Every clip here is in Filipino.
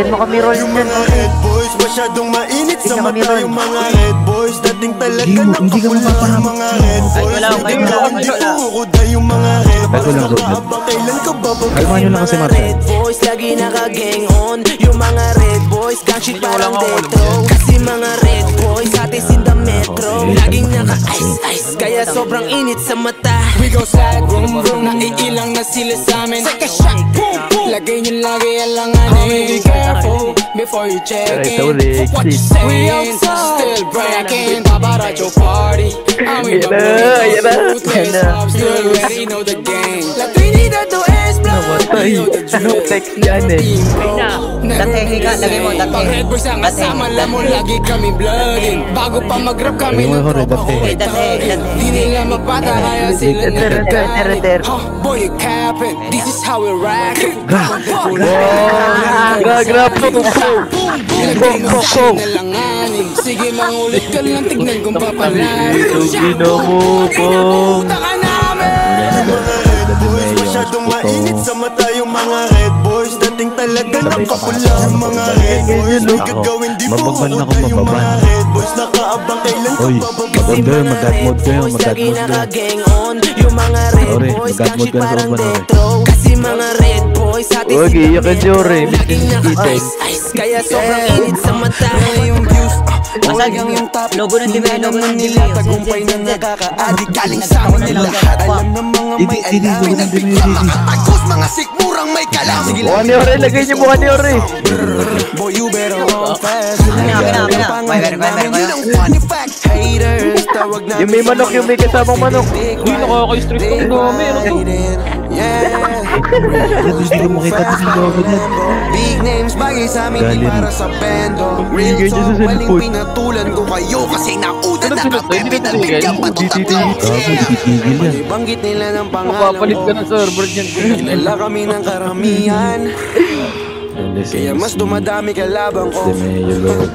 Tignan mo kami roll Yung dyan. mga red boys masyadong mainit sa mata. Yung mga red boys dating talaga nakapula. Yung mga red boys may gagawin di kukuda. Yung mga red boys nakaabang kailan ka bababa. Kalmahan nyo lang kasi mata. Red boys lagi naka-gang on. Yung mga red boys gang shit parang detro. Kasi mga red boys atis in the metro. Laging naka-ice-ice kaya sobrang init sa mata. We go slide, vroom vroom. Naiilang na sila sa amin. Take a shot, boom boom. Lagay nyo lagi alanganin. Be careful before you check in. What you saying? We outside, still breaking. Babarat your party. I'm in the mood. Ruthless pop, still ready, know the game. La Trinidad to S-Block. Know the drill. Dating ka, lagay mo, dating. Pag Red Boys ang kasama, alam mo lagi kami blooding. Bago pa mag-rap kami ng tropa ko ay thugging. Di nila mapata kaya sila nagagalit. Boy, you capping, this is how we rock it. Grab po po. Sige mangulit ka lang, tignan kung papalari. Gino mo po. Masyadong mainit sa mata. Yung mga red boys dating talaga nakapula. Yung mga red boys may gagawin di puhuda. Yung mga red boys nakaabang kailan ka bababa. Kasi mga red boys lagi naka-gang on. Yung mga red boys gang shit parang detro. Kasi mga red boys atis in the metro. Laging naka-ice-ice kaya sobrang init sa mata. Yung views Masagyan yung top. Logo ng Dimeo, logo ng Dimeo. Tagumpay na nakaka-adik. Galing sa amin nila lahat. Alam ng mga may alamin. Nagbigla makatagos. Mga sikmurang may kalam. Buka ni Ore, lagay niyo buka ni Ore. Boy, you better run fast. Funny fact, haters. Tawag na Yung may manok, yung may kasamang manok. Uy, nakaka-stress tong dami. Ano to? Hindi ko makita na si Lobo niyan. Big names bagay sa amin, di para sa bendo. Real Bigay niya talk, sa waling cellphone. pinatulan ko kayo. Kasi nauda Ano na sila? kami. Hindi na Pinabigyan pa to tatlo. Titigil yan. Banggit nila ng Mapapalit ka pangalan ng server dyan. Kilala kami ng karamihan. Kaya mas dumadami kalabang ko. Demeo Lobo.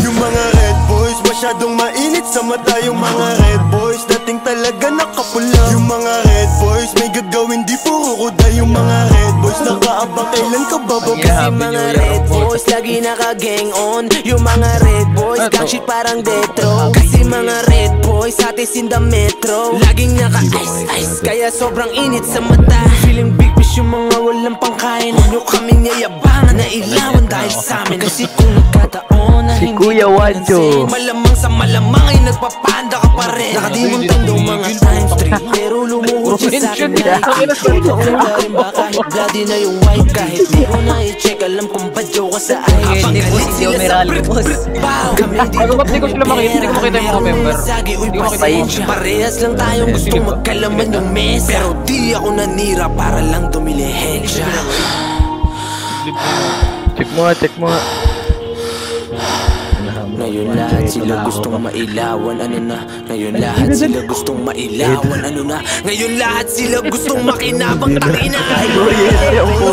Yung mga red boys masyadong mainit sa mata. Yung mga red boys dating talaga nakapula. Yung mga red boys may gagawin di puro kuda. Yung mga red boys nakaabang kailan ka bababa. Kasi mga red boys lagi naka-gang on. Yung mga red boys gang shit parang detro. Kasi mga red boys atis in the metro. Laging naka-ice-ice kaya sobrang init sa mata. Feeling big fish yung mga walang pangkain. Huwag nyo kaming yayabangan na ilawan dahil sa amin. Kasi kung nagkataon na Si hindi Kuya mo Wancho. pansin, malamang sa malamang ay nagpapanda ka pa rin. Nakadimong tandong mga times 3. Pero lumuhod siya sa akin na ikikita. Wala rin ba kahit bloody na yung white. Kahit di ko na i-check, alam kung badyo ka sa ay. Habang galit sila sa brick. Bow, kami di mo Di ko sila makita, hindi ko makita yung mga member. Hindi ko makita yung mga. Parehas lang tayong gusto magkalaman yung mesa. Pero di ako nanira para lang tumilihensya. Check mo nga, check mo nga. Ngayon lahat sila gustong mailawan, ano na. Ngayon lahat sila gustong mailawan, ano na. Ngayon lahat sila gustong makinabang takina.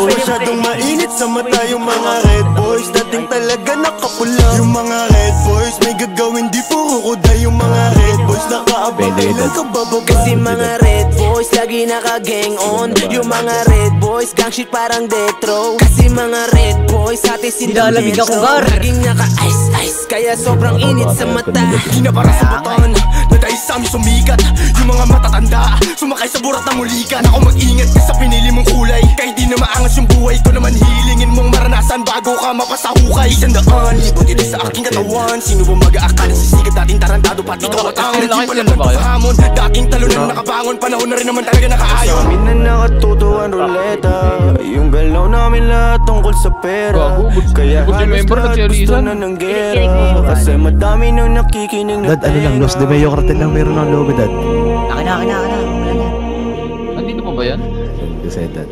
Masyadong mainit sa mata. Yung mga red boys dating talaga nakapula. Yung mga red boys may gagawin di puro kuda. Yung mga red boys nakaabang kailan ka bababa. Kasi mga red boys lagi naka-gang on. Yung mga red boys gang shit parang detro. Kasi mga red boys atis in the metro. Laging naka-ice-ice kaya sobrang init sa mata. Di na para sa batan na dahil sa amin sumikat. Yung mga matatanda sumakay sa burat ng ulikan. Ako mag-ingat ka sa pinili mong kulay. Kahit di na maangas yung buhay ko naman hilingin mong maranasan bago ka mapasahukay. Isang daan, libot ito sa aking katawan. Sino ba mag-aakala sa sikat dating tarantado pati kawatang. Di pa lang nagpahamon, dating talunan nakabangon. Panahon na rin naman talaga nakaayon. Sa amin na nakatutuan ruleta. Yung belaw namin lahat tungkol sa pera. Kaya halos lahat gusto na ng gera. Kasi madami nang nakikinig na Dad, ano lang, Los Demeo Cartel lang meron ng Lobo, Dad. Akin na. Wala na. Nandito pa ba yan? Kasi, Dad.